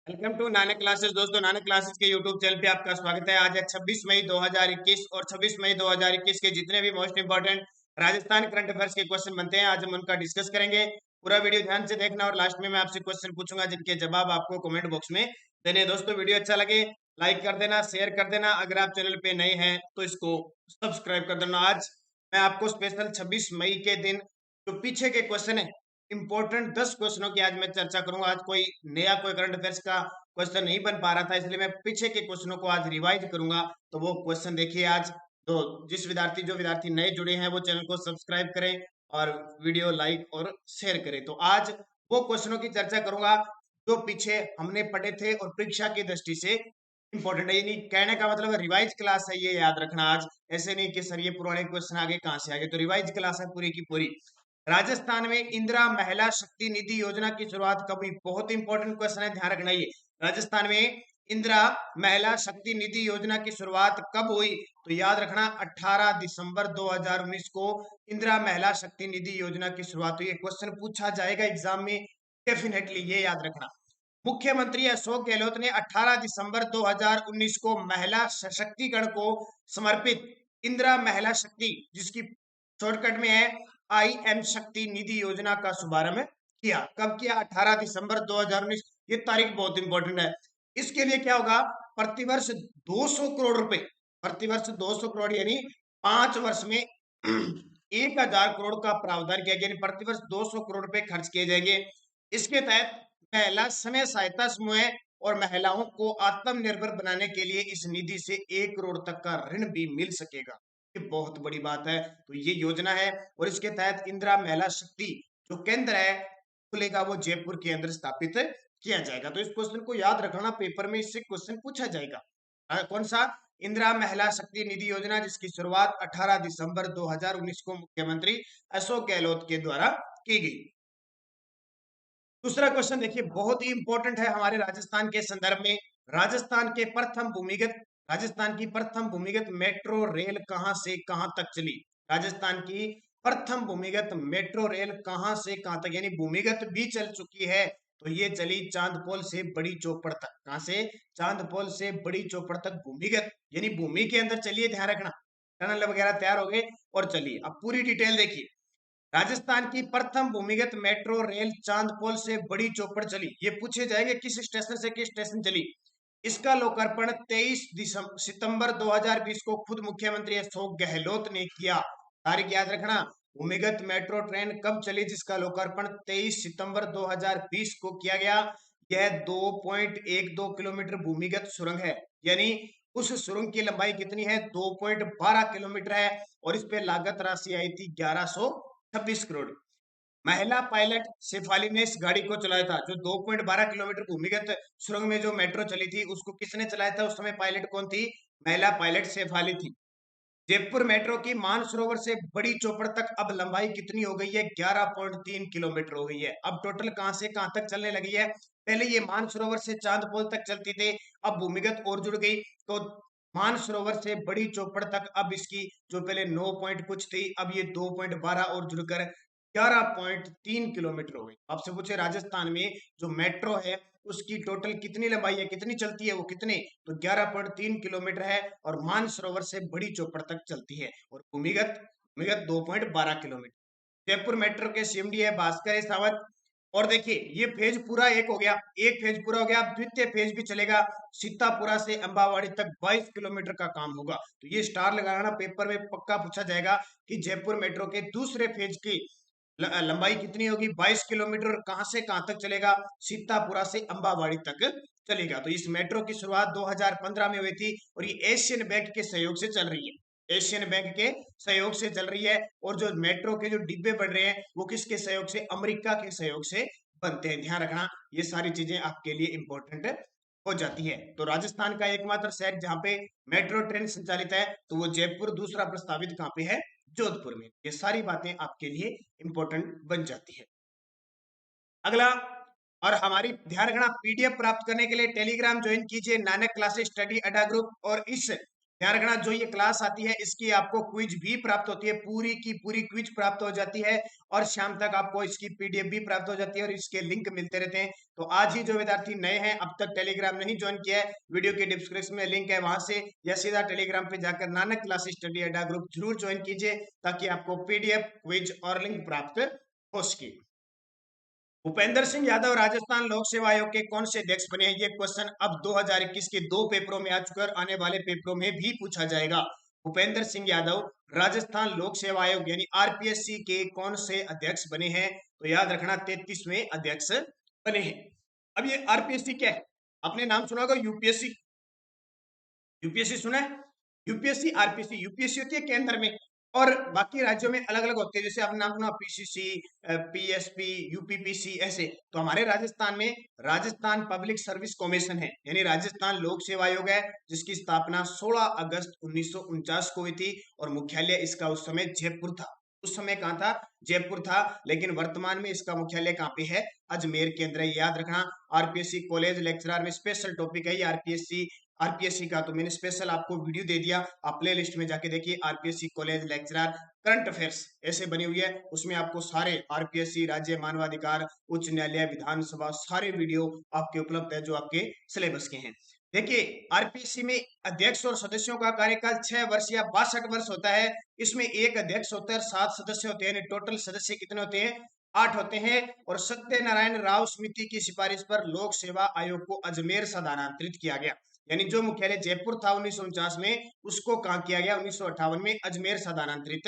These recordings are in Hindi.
Welcome to Nanak classes. दोस्तों, नानक क्लासेस के यूट्यूब चैनल पे आपका स्वागत है। आज है 26 मई 2021 और 26 मई 2021 के जितने भी most important Rajasthan current affairs के क्वेश्चन बनते हैं, आज हम उनका डिस्कस करेंगे। पूरा वीडियो ध्यान से देखना और लास्ट में मैं आपसे क्वेश्चन पूछूंगा जिनके जवाब आपको कमेंट बॉक्स में देने हैं। दोस्तों, वीडियो अच्छा लगे लाइक कर देना, शेयर कर देना। अगर आप चैनल पे नए हैं तो इसको सब्सक्राइब कर देना। आज मैं आपको स्पेशल 26 मई के दिन जो पीछे के क्वेश्चन है, इंपॉर्टेंट 10 क्वेश्चनों की आज मैं चर्चा करूंगा। आज कोई नया कोई करंट अफेयर्स का क्वेश्चन नहीं बन पा रहा था, इसलिए मैं पीछे के क्वेश्चनों को आज रिवाइज करूंगा। तो वो क्वेश्चन देखिए आज। तो जो विद्यार्थी नए जुड़े हैं वो चैनल को सब्सक्राइब करें और वीडियो लाइक और शेयर करें। तो आज वो क्वेश्चनों की चर्चा करूंगा जो पीछे हमने पढ़े थे और परीक्षा की दृष्टि से इंपॉर्टेंट है। यानी कहने का मतलब रिवाइज क्लास है, ये याद रखना। आज ऐसे नहीं कि सर ये पुराने क्वेश्चन आगे कहाँ से आगे, तो रिवाइज क्लास है पूरी की पूरी। राजस्थान में इंदिरा महिला शक्ति निधि योजना की शुरुआत कब हुई? बहुत इंपॉर्टेंट क्वेश्चन है, ध्यान रखना। ये राजस्थान में इंदिरा महिला शक्ति निधि योजना की शुरुआत कब हुई? तो याद रखना 18 दिसंबर 2019 को इंदिरा महिला शक्ति निधि योजना की शुरुआत हुई। क्वेश्चन पूछा जाएगा एग्जाम में डेफिनेटली, ये याद रखना। मुख्यमंत्री अशोक गहलोत ने 18 दिसंबर 2019 को महिला सशक्तिकरण को समर्पित इंदिरा महिला शक्ति, जिसकी शॉर्टकट में है IM शक्ति निधि योजना का शुभारंभ किया। कब किया? 18 दिसंबर 2019। ये तारीख बहुत इंपॉर्टेंट है। इसके लिए क्या होगा? प्रतिवर्ष 200 करोड़ रुपए, प्रतिवर्ष 200 करोड़ यानी 5 वर्ष में 1000 करोड़ का प्रावधान किया गया, यानी प्रतिवर्ष 200 करोड़ रुपए खर्च किए जाएंगे। इसके तहत महिला स्वयं सहायता समूह और महिलाओं को आत्मनिर्भर बनाने के लिए इस निधि से 1 करोड़ तक का ऋण भी मिल सकेगा। ये बहुत बड़ी बात है। तो ये योजना है और इसके तहत इंदिरा महिला शक्ति जो केंद्र है खुलेगा, वो जयपुर के अंदर स्थापित किया जाएगा। तो इस क्वेश्चन को याद रखना, पेपर में इससे क्वेश्चन पूछा जाएगा। कौन सा? इंदिरा महिला शक्ति निधि योजना, जिसकी शुरुआत 18 दिसंबर 2019 को मुख्यमंत्री अशोक गहलोत के द्वारा की गई। दूसरा क्वेश्चन देखिए, बहुत ही इंपॉर्टेंट है हमारे राजस्थान के संदर्भ में। राजस्थान की प्रथम भूमिगत मेट्रो रेल कहां से कहां तक चली? राजस्थान की प्रथम भूमिगत मेट्रो रेल कहां से कहां तक, यानी भूमिगत भी चल चुकी है। तो ये चली चांदपोल से बड़ी चौपड़ तक। कहां से? चांदपोल से बड़ी चौपड़ तक भूमिगत, यानी भूमि के अंदर चलिए, ध्यान रखना। टनल वगैरह तैयार हो गए और चलिए अब पूरी डिटेल देखिए। राजस्थान की प्रथम भूमिगत मेट्रो रेल चांदपोल से बड़ी चौपड़ चली। ये पूछे जाएंगे किस स्टेशन से किस स्टेशन चली। इसका लोकार्पण 23 सितंबर 2020 को खुद मुख्यमंत्री अशोक गहलोत ने किया। तारीख याद रखना। भूमिगत मेट्रो ट्रेन कब चली जिसका लोकार्पण 23 सितंबर 2020 को किया गया? यह 2.12 किलोमीटर भूमिगत सुरंग है, यानी उस सुरंग की लंबाई कितनी है? 2.12 किलोमीटर है और इस पे लागत राशि आई थी 1126 करोड़। महिला पायलट शेफाली ने इस गाड़ी को चलाया था। जो 2.12 किलोमीटर भूमिगत सुरंग में जो मेट्रो चली थी उसको किसने चलाया था? उस समय पायलट कौन थी? महिला पायलट शेफाली थी। जयपुर मेट्रो की मानसरोवर से बड़ी चौपड़ तक अब लंबाई कितनी हो गई है? 11.3 किलोमीटर हो गई है। अब टोटल कहां से कहां तक चलने लगी है? पहले ये मानसरोवर से चांदपोल तक चलती थी, अब भूमिगत और जुड़ गई। तो मानसरोवर से बड़ी चौपड़ तक अब इसकी जो पहले 9 पॉइंट कुछ थी, अब ये 2.12 और जुड़कर 11.3 किलोमीटर हो गई। आपसे पूछे राजस्थान में जो मेट्रो है उसकी टोटल कितनी लंबाई है, कितनी चलती है, वो कितने? तो 11.3 किलोमीटर है और मानसरोवर से बड़ी चौपड़ तक चलती है। और भूमिगत भूमिगत 2.12 किलोमीटर। जयपुर मेट्रो के सीएमडी है भास्कर सावंत। और देखिए ये फेज पूरा एक हो गया, एक फेज पूरा हो गया। अब द्वितीय फेज भी चलेगा, सीतापुरा से अंबावाड़ी तक 22 किलोमीटर का काम होगा। तो ये स्टार लगाना, पेपर में पक्का पूछा जाएगा कि जयपुर मेट्रो के दूसरे फेज की लंबाई कितनी होगी? 22 किलोमीटर। और कहां से कहां तक चलेगा? सीतापुरा से अंबावाड़ी तक चलेगा। तो इस मेट्रो की शुरुआत 2015 में हुई थी और ये एशियन बैंक के सहयोग से चल रही है। एशियन बैंक के सहयोग से चल रही है। और जो मेट्रो के जो डिब्बे बन रहे हैं वो किसके सहयोग से? अमेरिका के सहयोग से बनते हैं। ध्यान रखना, ये सारी चीजें आपके लिए इंपॉर्टेंट हो जाती है। तो राजस्थान का एकमात्र शहर जहां पे मेट्रो ट्रेन संचालित है तो वो जयपुर। दूसरा प्रस्तावित कहां पे है? जोधपुर में। ये सारी बातें आपके लिए इंपॉर्टेंट बन जाती है। अगला, और हमारी ध्यान रखना, पीडीएफ प्राप्त करने के लिए टेलीग्राम ज्वाइन कीजिए, नानक क्लासेस स्टडी अड्डा ग्रुप। और इस ध्यान रखना, जो ये क्लास आती है इसकी आपको क्विज भी प्राप्त होती है, पूरी की पूरी क्विज प्राप्त हो जाती है और शाम तक आपको इसकी पीडीएफ भी प्राप्त हो जाती है और इसके लिंक मिलते रहते हैं। तो आज ही जो विद्यार्थी नए हैं, अब तक टेलीग्राम नहीं ज्वाइन किया है, वीडियो के डिस्क्रिप्शन में लिंक है, वहां से या सीधा टेलीग्राम पे जाकर नानक क्लासेस स्टडी अड्डा ग्रुप जरूर ज्वाइन कीजिए ताकि आपको पीडीएफ, क्विज और लिंक प्राप्त हो सके। भूपेंद्र सिंह यादव राजस्थान लोक सेवा आयोग के कौन से अध्यक्ष बने हैं? ये क्वेश्चन अब 2021 के 2 पेपरों में आ चुका है, आने वाले पेपरों में भी पूछा जाएगा। भूपेंद्र सिंह यादव राजस्थान लोक सेवा आयोग यानी आरपीएससी के कौन से अध्यक्ष बने हैं? तो याद रखना 33वें अध्यक्ष बने हैं। अब ये आरपीएससी क्या है? आपने नाम सुना होगा यूपीएससी। यूपीएससी सुना है? UPSC, RPSC. यूपीएससी होती है केंद्र में और बाकी राज्यों में अलग अलग होते हैं, जैसे आपने नाम सुना पीसीसी, पीएसपी, यूपीपीसी, ऐसे। तो हमारे राजस्थान में राजस्थान पब्लिक सर्विस कमीशन है, यानी राजस्थान लोक सेवा आयोग है, जिसकी स्थापना 16 अगस्त 1949 को हुई थी और मुख्यालय इसका उस समय जयपुर था। उस समय कहाँ था? जयपुर था, लेकिन वर्तमान में इसका मुख्यालय कहाँ पे है? अजमेर के अंदर। याद रखना, आरपीएससी कॉलेज लेक्चरर में स्पेशल टॉपिक है ये आरपीएससी का। तो मैंने स्पेशल आपको वीडियो दे दिया, आप प्ले लिस्ट में जाके देखिए, RPSC college lecturer current affairs ऐसे बनी हुई है, उसमें आपको सारे आरपीएससी, राज्य मानवाधिकार, उच्च न्यायालय, विधानसभा, सारे वीडियो आपके उपलब्ध है जो आपके सिलेबस के हैं। देखिए, आरपीएससी में अध्यक्ष और सदस्यों का कार्यकाल 6 वर्ष या 62 वर्ष होता है। इसमें एक अध्यक्ष होता है और 7 सदस्य होते हैं, टोटल सदस्य कितने होते हैं? 8 होते हैं। और सत्यनारायण राव समिति की सिफारिश पर लोक सेवा आयोग को अजमेर स्थानांतरित किया गया, यानी जो मुख्यालय जयपुर था 1949 में, उसको कहाँ किया गया? 1958 में अजमेर स्थानांतरित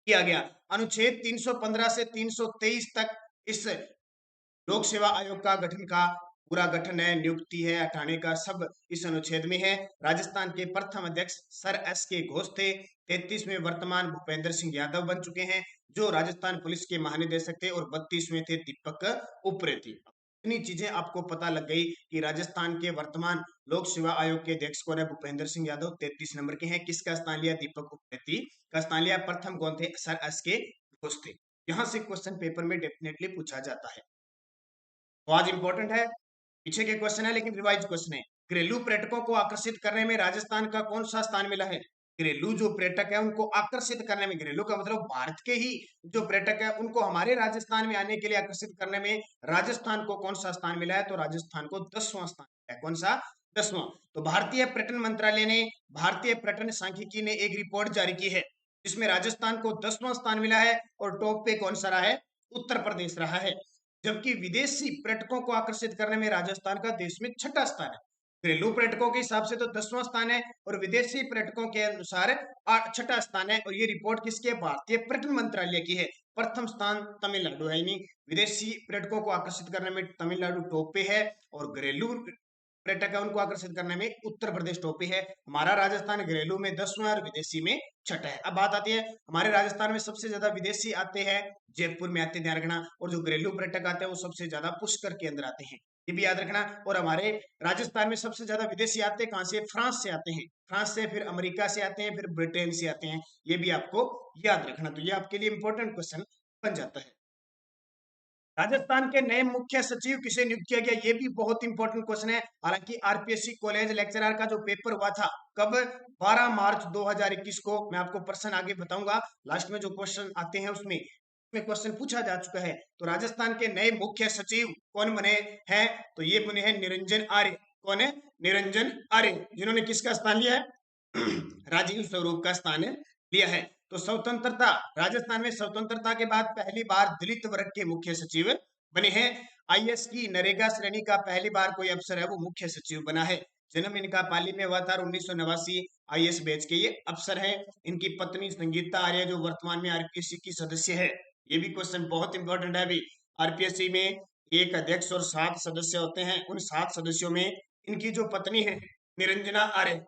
किया गया। अनुच्छेद 315 से 323 तक इस लोक सेवा आयोग का गठन का पूरा गठन है, नियुक्ति है, हटाने का सब इस अनुच्छेद में है। राजस्थान के प्रथम अध्यक्ष सर एस के घोष थे। 33 में वर्तमान भूपेंद्र सिंह यादव बन चुके हैं जो राजस्थान पुलिस के महानिदेशक थे, और 32 में थे दीपक उप्रेती। इतनी चीजें आपको पता लग गई कि राजस्थान के वर्तमान लोक सेवा आयोग के अध्यक्ष कौन है? भूपेंद्र सिंह यादव 33 नंबर के हैं। किसका स्थान लिया? दीपक उप्रेती का स्थान लिया। प्रथम कौन थे? सर एस के घोष थे। यहां से क्वेश्चन पेपर में डेफिनेटली पूछा जाता है, तो आज इंपॉर्टेंट है, पीछे के क्वेश्चन है लेकिन रिवाइज क्वेश्चन है। घरेलू पर्यटकों को आकर्षित करने में राजस्थान का कौन सा स्थान मिला है? घरेलू जो पर्यटक है उनको आकर्षित करने में, घरेलू का मतलब भारत के ही जो पर्यटक है उनको हमारे राजस्थान में आने के लिए आकर्षित करने में राजस्थान को कौन सा स्थान मिला है? तो राजस्थान को 10वां स्थान मिला है। कौन सा? 10वां। तो भारतीय पर्यटन मंत्रालय ने, भारतीय पर्यटन सांख्यिकी ने एक रिपोर्ट जारी की है जिसमें राजस्थान को 10वां स्थान मिला है और टॉप पे कौन सा रहा है? उत्तर प्रदेश रहा है। जबकि विदेशी पर्यटकों को आकर्षित करने में राजस्थान का देश में 6ठा स्थान है। घरेलू पर्यटकों के हिसाब से तो 10वां स्थान है और विदेशी पर्यटकों के अनुसार 6ठा स्थान है। और ये रिपोर्ट किसकी है? भारतीय पर्यटन मंत्रालय की है। प्रथम स्थान तमिलनाडु है, यानी विदेशी पर्यटकों को आकर्षित करने में तमिलनाडु टॉप पे है और घरेलू पर्यटक है उनको आकर्षित करने में उत्तर प्रदेश टॉप पे है। हमारा राजस्थान घरेलू में 10वां और विदेशी में 6ठा है। अब बात आती है, हमारे राजस्थान में सबसे ज्यादा विदेशी आते हैं जयपुर में आते हैं, ध्यान रखना, और जो घरेलू पर्यटक आते हैं वो सबसे ज्यादा पुष्कर के अंदर आते हैं, ये भी याद रखना। और हमारे राजस्थान में सबसे ज्यादा विदेशी आते हैं कहां से? फ्रांस से आते हैं, फ्रांस से, फिर अमेरिका से आते हैं, फिर ब्रिटेन से आते हैं, ये भी आपको याद रखना। तो ये आपके लिए इंपॉर्टेंट क्वेश्चन बन जाता है। राजस्थान के नए मुख्य सचिव किसे नियुक्त किया गया? ये भी बहुत इंपॉर्टेंट क्वेश्चन है। हालांकि आरपीएससी कॉलेज लेक्चरर का जो पेपर हुआ था कब? 12 मार्च 2021 को। मैं आपको पर्सन आगे बताऊंगा, लास्ट में जो क्वेश्चन आते हैं उसमें क्वेश्चन पूछा जा चुका है। तो राजस्थान के नए मुख्य सचिव कौन बने हैं? तो ये बने हैं निरंजन आर्य। कौन है? निरंजन आर्य, जिन्होंने किसका स्थान लिया है? राजीव स्वरूप का स्थान लिया है। तो स्वतंत्रता, राजस्थान में स्वतंत्रता के बाद पहली बार दलित वर्ग के मुख्य सचिव बने हैं। आईएएस की नरेगा श्रेणी का पहली बार कोई अफसर है वो मुख्य सचिव बना है। जन्म इनका पाली में हुआ था, 1989 आईएएस बैच के ये अफसर हैं। इनकी पत्नी संगीता आर्य जो वर्तमान में आरपीएससी की सदस्य है। ये भी क्वेश्चन बहुत इंपॉर्टेंट है। अभी आरपीएससी में एक अध्यक्ष और 7 सदस्य होते हैं, उन 7 सदस्यों में इनकी जो पत्नी है निरंजना आर्य,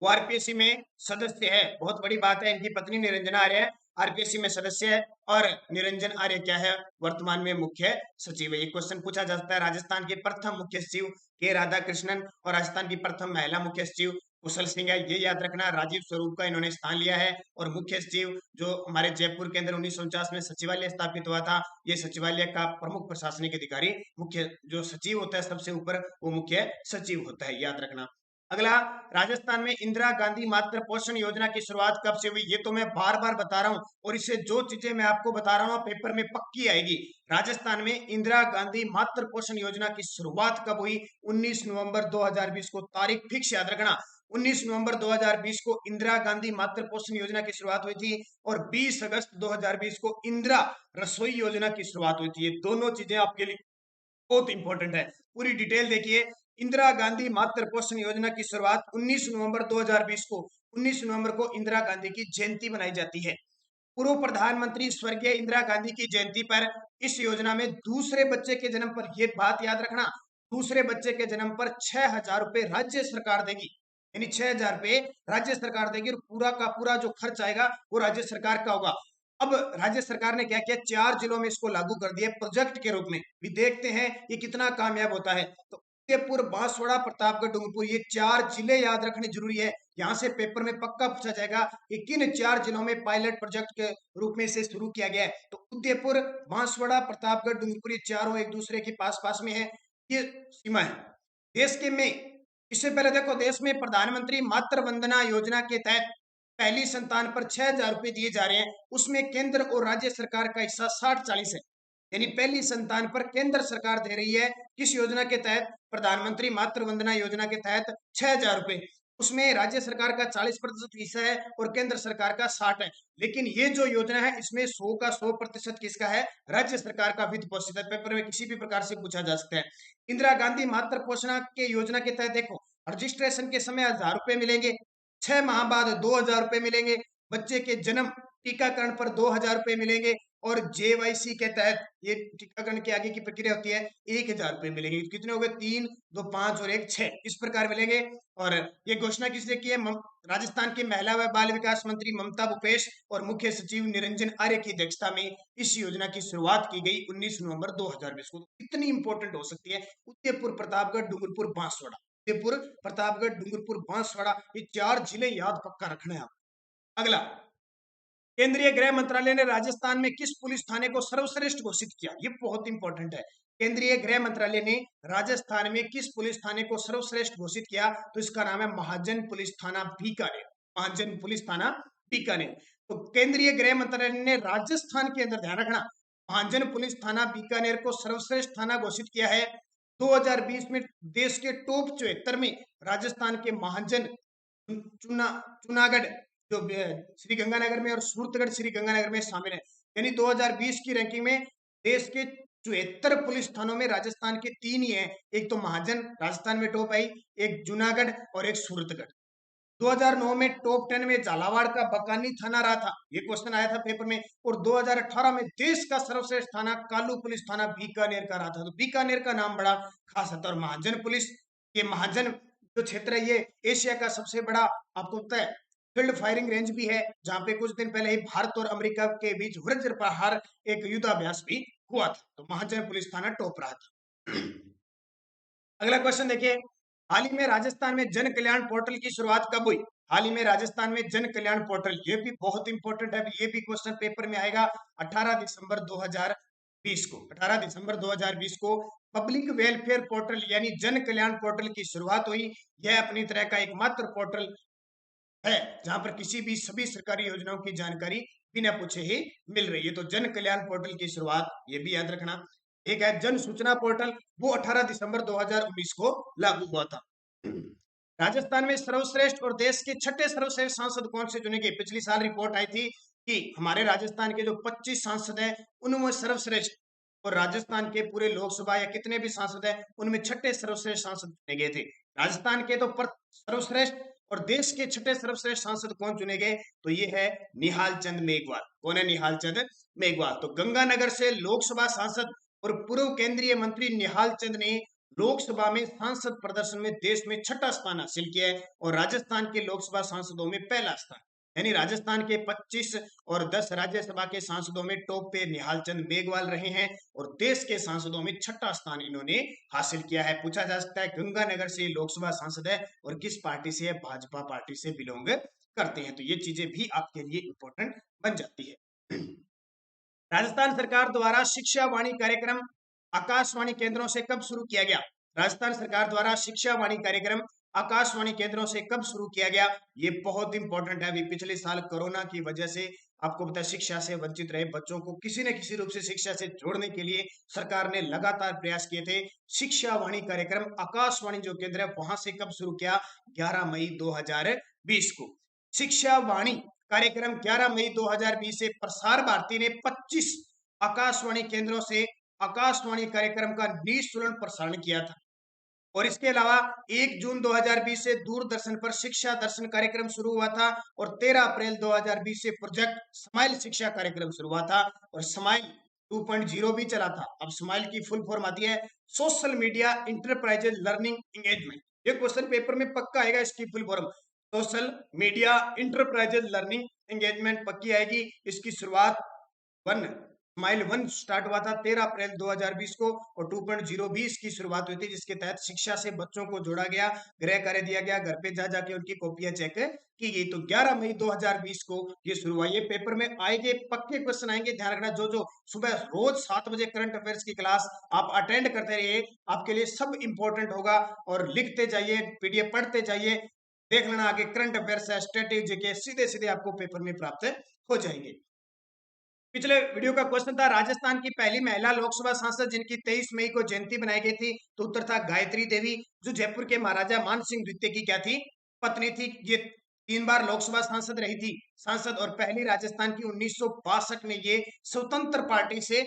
वो आरपीएससी में सदस्य है। बहुत बड़ी बात है, इनकी पत्नी निरंजना आर्य आरपीएससी में सदस्य है और निरंजन आर्य क्या है? वर्तमान में मुख्य सचिव है। ये क्वेश्चन पूछा जा सकता है। राजस्थान के प्रथम मुख्य सचिव के राधाकृष्णन और राजस्थान की प्रथम महिला मुख्य सचिव कुशल सिंह है, ये याद रखना। राजीव स्वरूप का इन्होंने स्थान लिया है। और मुख्य सचिव जो हमारे जयपुर के अंदर 1949 में सचिवालय स्थापित हुआ था, ये सचिवालय का प्रमुख प्रशासनिक अधिकारी, मुख्य जो सचिव होता है सबसे ऊपर, वो मुख्य सचिव होता है, याद रखना। अगला, राजस्थान में इंदिरा गांधी मातृ पोषण योजना की शुरुआत कब से हुई? ये तो मैं बार बार बता रहा हूं, और इससे जो चीजें मैं आपको बता रहा हूं पेपर में पक्की आएगी। राजस्थान में इंदिरा गांधी मातृ पोषण योजना की शुरुआत कब हुई? 19 नवंबर 2020 को। तारीख फिक्स याद रखना, 19 नवंबर 2020 को इंदिरा गांधी मातृ पोषण योजना की शुरुआत हुई थी, और 20 अगस्त 2020 को इंदिरा रसोई योजना की शुरुआत हुई थी। ये दोनों चीजें आपके लिए बहुत इंपॉर्टेंट है। पूरी डिटेल देखिए। इंदिरा गांधी मातृ पोषण योजना की शुरुआत 19 नवंबर 2020 को, 19 नवंबर को इंदिरा गांधी की जयंती मनाई जाती है। पूर्व प्रधानमंत्री स्वर्गीय इंदिरा गांधी की जयंती पर इस योजना में दूसरे बच्चे के जन्म पर, यह बात याद रखना, दूसरे बच्चे के जन्म पर 6,000 रुपए राज्य सरकार देगी। यानी 6,000 रुपए राज्य सरकार देगी, और पूरा का पूरा जो खर्च आएगा वो राज्य सरकार का होगा। अब राज्य सरकार ने क्या किया, 4 जिलों में इसको लागू कर दिया प्रोजेक्ट के रूप में। भी देखते हैं ये कितना कामयाब होता है। तो उदयपुर, बांसवाड़ा, प्रतापगढ़, डूंगरपुर, ये 4 जिले याद रखने जरूरी है। यहाँ से पेपर में पक्का पूछा जाएगा कि किन 4 जिलों में पायलट प्रोजेक्ट के रूप में इसे शुरू किया गया है। तो उदयपुर, बांसवाड़ा, प्रतापगढ़, डूंगरपुर, ये चारों एक दूसरे के पास पास में है, ये सीमा है देश के में। इससे पहले देखो, देश में प्रधानमंत्री मातृ वंदना योजना के तहत पहली संतान पर 6,000 रुपए दिए जा रहे हैं। उसमें केंद्र और राज्य सरकार का हिस्सा 60-40 है। यानी पहली संतान पर केंद्र सरकार दे रही है किस योजना के तहत? प्रधानमंत्री मातृ वंदना योजना के तहत 6,000 रुपए। उसमें राज्य सरकार का 40% हिस्सा है और केंद्र सरकार का 60 है। लेकिन ये जो योजना है इसमें 100 का 100% किसका है? राज्य सरकार का वित्त पोषित है। पेपर में किसी भी प्रकार से पूछा जा सकता है। इंदिरा गांधी मातृ पोषण के योजना के तहत देखो, रजिस्ट्रेशन के समय 1,000 रुपए मिलेंगे, 6 माह बाद 2,000 रुपए मिलेंगे, बच्चे के जन्म टीकाकरण पर 2,000 रुपए मिलेंगे, और जेवाईसी के तहत ये टीकाकरण के आगे की प्रक्रिया होती है, 1,000 रुपए मिलेंगे। कितने हो गए? 3, 2, 5 और 1, 6, इस प्रकार मिलेंगे। और ये घोषणा किसने की है? राजस्थान की महिला व बाल विकास मंत्री ममता भूपेश और मुख्य सचिव निरंजन आर्य की अध्यक्षता में इस योजना की शुरुआत की गई 19 नवंबर 2020 को। इतनी इंपॉर्टेंट हो सकती है। उदयपुर, प्रतापगढ़, डूंगरपुर, बांसवाड़ा, उदयपुर, प्रतापगढ़, डूंगरपुर, बांसवाड़ा, ये 4 जिले याद पक्का रखना है आप। अगला, केंद्रीय गृह मंत्रालय ने राजस्थान में किस पुलिस थाने को सर्वश्रेष्ठ घोषित किया? ये बहुत इंपॉर्टेंट है। केंद्रीय गृह मंत्रालय ने राजस्थान में किस पुलिस थाने को सर्वश्रेष्ठ घोषित किया? तो इसका नाम है महाजन पुलिस थाना बीकानेर। महाजन पुलिस थाना बीकानेर। तो केंद्रीय गृह मंत्रालय ने राजस्थान के अंदर, ध्यान रखना, महाजन पुलिस थाना बीकानेर को सर्वश्रेष्ठ थाना घोषित किया है। 2020 में देश के टॉप 74 में राजस्थान के महाजन चुनागढ़, जो श्री गंगानगर में, और सूरतगढ़ श्री गंगानगर में शामिल है। यानी 2020 की रैंकिंग में देश के 74 पुलिस थानों में राजस्थान के 3 ही हैं। एक तो महाजन राजस्थान में टॉप आई, एक जूनागढ़ और एक सूरतगढ़। 2009 में टॉप 10 में झालावाड़ का बकानी थाना रहा था, ये क्वेश्चन आया था पेपर में। और 2018 में देश का सर्वश्रेष्ठ थाना कालू पुलिस थाना बीकानेर का रहा था। तो बीकानेर का नाम बड़ा खास है। और महाजन पुलिस, ये महाजन जो क्षेत्र है, ये एशिया का सबसे बड़ा, आपको पता है, फील्ड फायरिंग रेंज भी है, जहां पे कुछ दिन पहले ही भारत और अमेरिका के बीच वज्र प्रहार एक युद्धाभ्यास भी हुआ था। तो महाजन पुलिस थाना टॉप रहा था। अगला क्वेश्चन देखिए, हाल ही में राजस्थान में जन कल्याण पोर्टल की शुरुआत कब हुई? हाल ही में राजस्थान में जन कल्याण पोर्टल, ये भी बहुत इंपॉर्टेंट है, ये भी क्वेश्चन पेपर में आएगा। 18 दिसंबर 2020 को, 18 दिसंबर 2020 को पब्लिक वेलफेयर पोर्टल यानी जन कल्याण पोर्टल की शुरुआत हुई। यह अपनी तरह का एकमात्र पोर्टल है जहां पर किसी भी सभी सरकारी योजनाओं की जानकारी बिना पूछे ही मिल रही है। तो जन कल्याण पोर्टल की शुरुआत, ये भी याद रखना। एक है जन सूचना पोर्टल, वो 18 दिसंबर 2019 को लागू हुआ था। राजस्थान में सर्वश्रेष्ठ और देश के 6ठे सर्वश्रेष्ठ सांसद कौन से चुने गए? पिछली साल रिपोर्ट आई थी कि हमारे राजस्थान के जो 25 सांसद हैं उनमें सर्वश्रेष्ठ, और राजस्थान के पूरे लोकसभा या कितने भी सांसद हैं उनमें 6ठे सर्वश्रेष्ठ सांसद चुने गए थे। राजस्थान के तो सर्वश्रेष्ठ और देश के 6ठे सर्वश्रेष्ठ सांसद कौन चुने गए? तो ये है निहाल चंद मेघवाल। कौन है? निहाल चंद मेघवाल। तो गंगानगर से लोकसभा सांसद और पूर्व केंद्रीय मंत्री निहाल चंद ने लोकसभा में सांसद प्रदर्शन में देश में 6ठा स्थान हासिल किया है, और राजस्थान के लोकसभा सांसदों में पहला स्थान। यानी राजस्थान के 25 और 10 राज्यसभा के सांसदों में टॉप पे निहाल चंद मेघवाल रहे हैं, और देश के सांसदों में 6ठा स्थान इन्होंने हासिल किया है। पूछा जा सकता है गंगानगर से लोकसभा सांसद है और किस पार्टी से है? भाजपा पार्टी से बिलोंग करते हैं। तो ये चीजें भी आपके लिए इंपॉर्टेंट बन जाती है। राजस्थान सरकार द्वारा शिक्षा वाणी कार्यक्रम आकाशवाणी केंद्रों से कब शुरू किया गया? राजस्थान सरकार द्वारा शिक्षा वाणी कार्यक्रम आकाशवाणी केंद्रों से कब शुरू किया गया? ये बहुत इंपॉर्टेंट है। अभी पिछले साल कोरोना की वजह से आपको पता है शिक्षा से वंचित रहे बच्चों को किसी न किसी रूप से शिक्षा से जोड़ने के लिए सरकार ने लगातार प्रयास किए थे। शिक्षा वाणी कार्यक्रम आकाशवाणी जो केंद्र है वहां से कब शुरू किया? 11 मई 2020 को। शिक्षा वाणी कार्यक्रम 11 मई 2020 से प्रसार भारती ने 25 आकाशवाणी केंद्रों से आकाशवाणी कार्यक्रम का निःशुल्क प्रसारण किया था। और इसके अलावा 1 जून 2020 से दूरदर्शन पर शिक्षा दर्शन कार्यक्रम शुरू हुआ था और 13 अप्रैल 2020 से प्रोजेक्ट स्माइल शिक्षा कार्यक्रम शुरू हुआ था और स्माइल 2.0 भी चला था। अब स्माइल की फुल फॉर्म आती है social media enterprises learning engagement. ये क्वेश्चन पेपर में पक्का आएगा, इसकी full form social media enterprises learning engagement पक्की आएगी। इसकी शुरुआत वन माइल वन स्टार्ट हुआ था 13 अप्रैल 2020 को और 2.0 भी इसकी शुरुआत हुई थी, जिसके तहत शिक्षा से बच्चों को जोड़ा गया, गृह कार्य दिया गया, घर पे जा जाके उनकी कॉपियां चेक की गई। तो 11 मई 2020 को ये शुरू हुआ। ये पेपर में आएंगे, पक्के क्वेश्चन आएंगे, ध्यान रखना। जो जो सुबह रोज 7 बजे करंट अफेयर्स की क्लास आप अटेंड करते रहिए, आपके लिए सब इंपॉर्टेंट होगा। और लिखते जाइए, पीडीएफ पढ़ते जाइए, देख लेना आगे करंट अफेयर्स है, स्ट्रेटेजी के सीधे सीधे आपको पेपर में प्राप्त हो जाएंगे। पिछले वीडियो का क्वेश्चन था राजस्थान की पहली महिला लोकसभा सांसद जिनकी 23 मई को जयंती बनाई गई थी, तो उत्तर था गायत्री देवी, जो जयपुर के महाराजा मान सिंह द्वितीय की क्या थी? पत्नी थी। ये 3 बार लोकसभा सांसद रही थी सांसद और पहली राजस्थान की 1962 में ये स्वतंत्र पार्टी से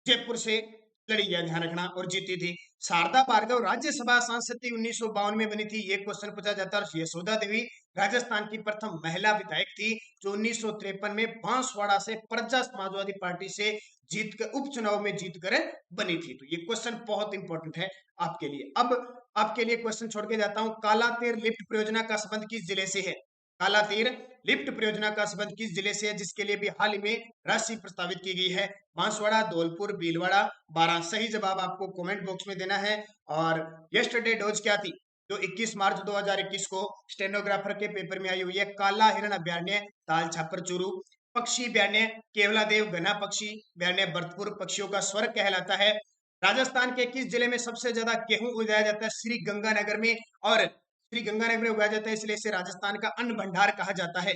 जयपुर से लड़ी है, ध्यान रखना, और जीती थी। शारदा भार्गव राज्यसभा सांसद थी, 1952 में बनी थी, ये क्वेश्चन पूछा जाता है। और यशोदा देवी राजस्थान की प्रथम महिला विधायक थी जो 1953 में बांसवाड़ा से प्रजा समाजवादी पार्टी से जीतकर उपचुनाव में जीतकर बनी थी। तो ये क्वेश्चन बहुत इंपॉर्टेंट है आपके लिए। अब आपके लिए क्वेश्चन छोड़ के जाता हूं, कालातीर लिफ्ट परियोजना का संबंध किस जिले से है? कालातीर लिफ्ट परियोजना का संबंध किस जिले से है, जिसके लिए भी हाल ही में राशि प्रस्तावित की गई है? बांसवाड़ा, धौलपुर, भीलवाड़ा, बारां। सही जवाब आपको कमेंट बॉक्स में देना है। और यस्टरडे डोज क्या थी जो 21 मार्च 2021 को स्टेनोग्राफर के पेपर में आई हुई है? काला हिरण अभ्यारण्य ताल छापर चूरू, पक्षी अभ्यारण्य केवलादेव घना पक्षी अभ्यारण्य भरतपुर पक्षियों का स्वर्ग कहलाता है। राजस्थान के किस जिले में सबसे ज्यादा गेहूं उगाया जाता है? श्री गंगानगर में। और श्री गंगानगर में उगाया जाता है, इसलिए इसे राजस्थान का अन्न भंडार कहा जाता है।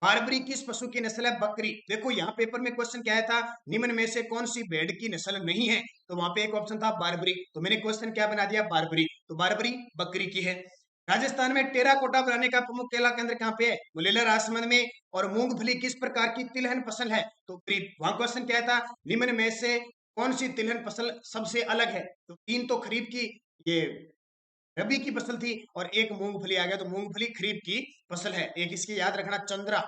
बारबरी किस पशु की नस्ल है? बकरी। देखो यहाँ पेपर में क्वेश्चन क्या आया था, निम्न में से कौन सी भेड़ की नस्ल नहीं है? तो वहां पे एक ऑप्शन था बारबरी, तो मैंने क्वेश्चन क्या बना दिया? बारबरी। तो बारबरी बकरी की है। राजस्थान में टेराकोटा बनाने का प्रमुख केला केंद्र कहाँ पे है? गुलेला राजसमंद में। और मूंगफली किस प्रकार की तिलहन फसल है? तो खरीफ। वहां क्वेश्चन क्या था, निम्न में से कौन सी तिलहन फसल सबसे अलग है? तो 3 तो खरीफ की, ये रबी की फसल थी, और एक मूंगफली आ गया, तो मूंगफली खरीफ की फसल है। एक इसकी याद रखना चंद्रा,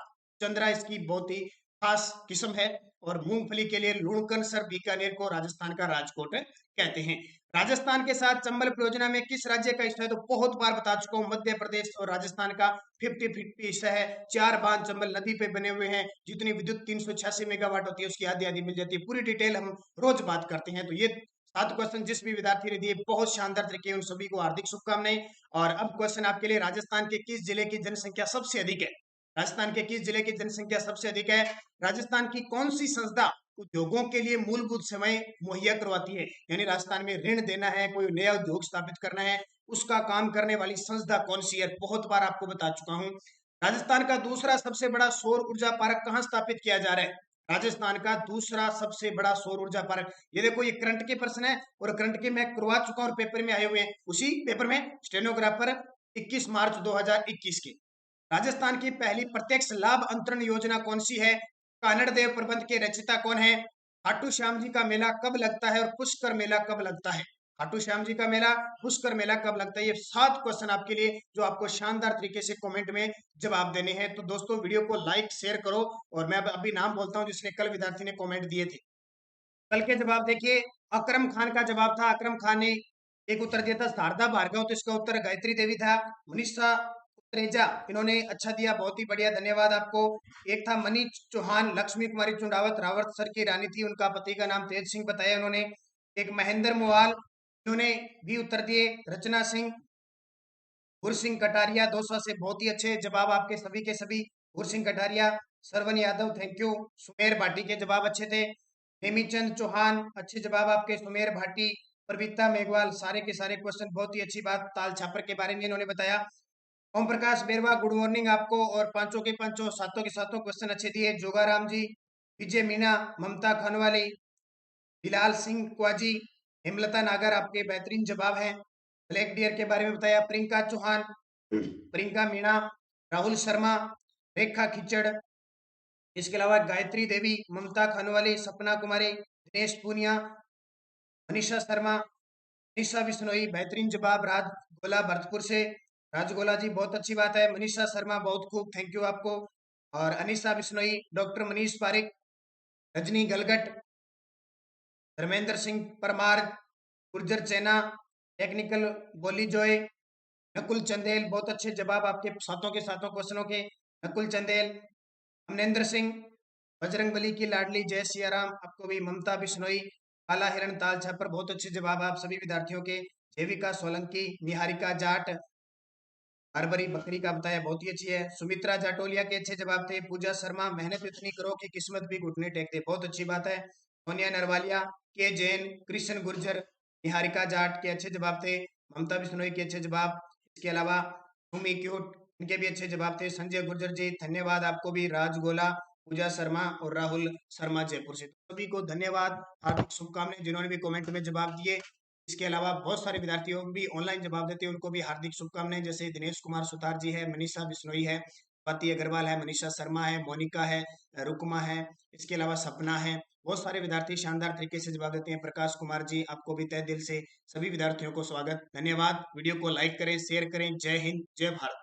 चंद्रा इसकी बहुत ही खास किस्म है। और मूंगफली के लिए लुणकन सर बीकानेर को राजस्थान का राजकोट कहते हैं। राजस्थान के साथ चंबल परियोजना में किस राज्य का हिस्सा है? तो बहुत बार बता चुका हूं, मध्य प्रदेश और राजस्थान का 50-50 हिस्सा है। 4 बांध चंबल नदी पे बने हुए हैं, जितनी विद्युत 386 मेगावाट होती है उसकी आधी आधी मिल जाती है। पूरी डिटेल हम रोज बात करते हैं। तो ये 7 क्वेश्चन जिस भी विद्यार्थी ने दिए बहुत शानदार तरीके, उन सभी को हार्दिक शुभकामनाएं। और अब क्वेश्चन आपके लिए, राजस्थान के किस जिले की जनसंख्या सबसे अधिक है? राजस्थान के किस जिले की जनसंख्या सबसे अधिक है? राजस्थान की कौन सी संस्था उद्योगों के लिए मूलभूत सेवाएं मुहैया करवाती है? यानी राजस्थान में ऋण देना है, कोई नया उद्योग स्थापित करना है, उसका काम करने वाली संस्था कौन सी है? बहुत बार आपको बता चुका हूं। राजस्थान का दूसरा सबसे बड़ा सौर ऊर्जा पार्क कहां स्थापित किया जा रहा है? राजस्थान का दूसरा सबसे बड़ा सौर ऊर्जा पार्क, ये देखो ये करंट के प्रश्न है और करंट के मैं करवा चुका हूं और पेपर में आए हुए हैं, उसी पेपर में स्टेनोग्राफर 21 मार्च 2021 के। राजस्थान की पहली प्रत्यक्ष लाभ अंतरण योजना कौन सी है? कानड़ देव प्रबंध के रचयिता कौन है? खाटू श्याम जी का मेला कब लगता है और पुष्कर मेला कब लगता है? खाटू श्याम जी का मेला, पुष्कर मेला कब लगता है? ये 7 क्वेश्चन आपके लिए जो आपको शानदार तरीके से कमेंट में जवाब देने हैं। तो दोस्तों वीडियो को लाइक शेयर करो। और मैं अभी नाम बोलता हूं जिसने कल विद्यार्थी ने कमेंट दिए थे। कल के जवाब देखिए, अकरम खान का जवाब था, अकरम खान ने एक उत्तर दिया था। शारदा भार्गव, तो इसका उत्तर गायत्री देवी था। मनीषा उत्तरेजा, इन्होंने अच्छा दिया, बहुत ही बढ़िया, धन्यवाद आपको। एक था मनी चौहान, लक्ष्मी कुमारी चुंडावत रावत सर की रानी थी, उनका पति का नाम तेज सिंह बताया उन्होंने। एक महेंद्र मोवाल, इन्होंने भी उत्तर दिए। रचना सिंह, गुरसिंह कटारिया, दौसा से, बहुत ही अच्छे जवाब आपके सभी के सभी। गुरसिंह कटारिया, सरवन यादव, थैंक यू। सुमेर भाटी के जवाब अच्छे थे। नेमीचंद चौहान, अच्छे जवाब आपके। सुमेर भाटी, प्रवीता मेघवाल, सारे के सारे क्वेश्चन बहुत ही अच्छी बात, ताल छापर के बारे में इन्होंने बताया। ओम प्रकाश बेरवा, गुड मॉर्निंग आपको, और पांचों के पांचों सातों के सातों क्वेश्चन अच्छे दिए। जोगाराम जी, विजय मीणा, ममता खानवाली, बिलाल सिंह क्वाजी, हेमलता नागर, आपके बेहतरीन जवाब हैं। ब्लैक डियर के बारे में बताया। प्रियंका चौहान, प्रियंका मीणा, राहुल शर्मा, रेखा खिचड़, इसके अलावा गायत्री देवी, ममता खानवाली, सपना कुमारी, दिनेश पूनिया, मनीषा शर्मा, मनीषा बिश्नोई, बेहतरीन जवाब। राज गोला भरतपुर से, राजगोला जी बहुत अच्छी बात है। मनीषा शर्मा बहुत खूब, थैंक यू आपको। और अनीसा बिश्नोई, डॉक्टर मनीष पारिक, रजनी गलगट, धर्मेंद्र सिंह परमार, गुर्जर चैना, टेक्निकल बोली जॉय, नकुल चंदेल, बहुत अच्छे जवाब आपके सातों के सातों क्वेश्चनों के। नकुल चंदेल, अमनेंद्र सिंह, बजरंगबली की लाडली, जय सियाराम आपको भी। ममता बिश्नोई, काला हिरण, ताल छापर, बहुत अच्छे जवाब आप सभी विद्यार्थियों के। जेविका सोलंकी, निहारिका जाट, हरबरी बकरी का बताया, बहुत ही अच्छी है। सुमित्रा जाटोलिया के अच्छे जवाब थे। पूजा शर्मा, मेहनत इतनी करो कि किस्मत भी घुटने टेक दे, बहुत अच्छी बात है। सोनिया नरवालिया, के जैन, कृष्ण गुर्जर, निहारिका जाट के अच्छे जवाब थे। ममता बिश्नोई के अच्छे जवाब। इसके अलावा भूमि क्यूट, इनके भी अच्छे जवाब थे। संजय गुर्जर जी, धन्यवाद आपको भी। राजगोला, पूजा शर्मा और राहुल शर्मा जयपुर से, सभी को धन्यवाद, हार्दिक शुभकामनाएं जिन्होंने भी कमेंट में जवाब दिए। इसके अलावा बहुत सारे विद्यार्थियों भी ऑनलाइन जवाब देते हैं, उनको भी हार्दिक शुभकामनाएं, जैसे दिनेश कुमार सुतार जी है, मनीषा बिश्नोई है, स्वाति अग्रवाल है, मनीषा शर्मा है, मोनिका है, रुकमा है, इसके अलावा सपना है। बहुत सारे विद्यार्थी शानदार तरीके से जवाब देते हैं। प्रकाश कुमार जी, आपको भी तहे दिल से सभी विद्यार्थियों को स्वागत, धन्यवाद। वीडियो को लाइक करें, शेयर करें। जय हिंद, जय भारत।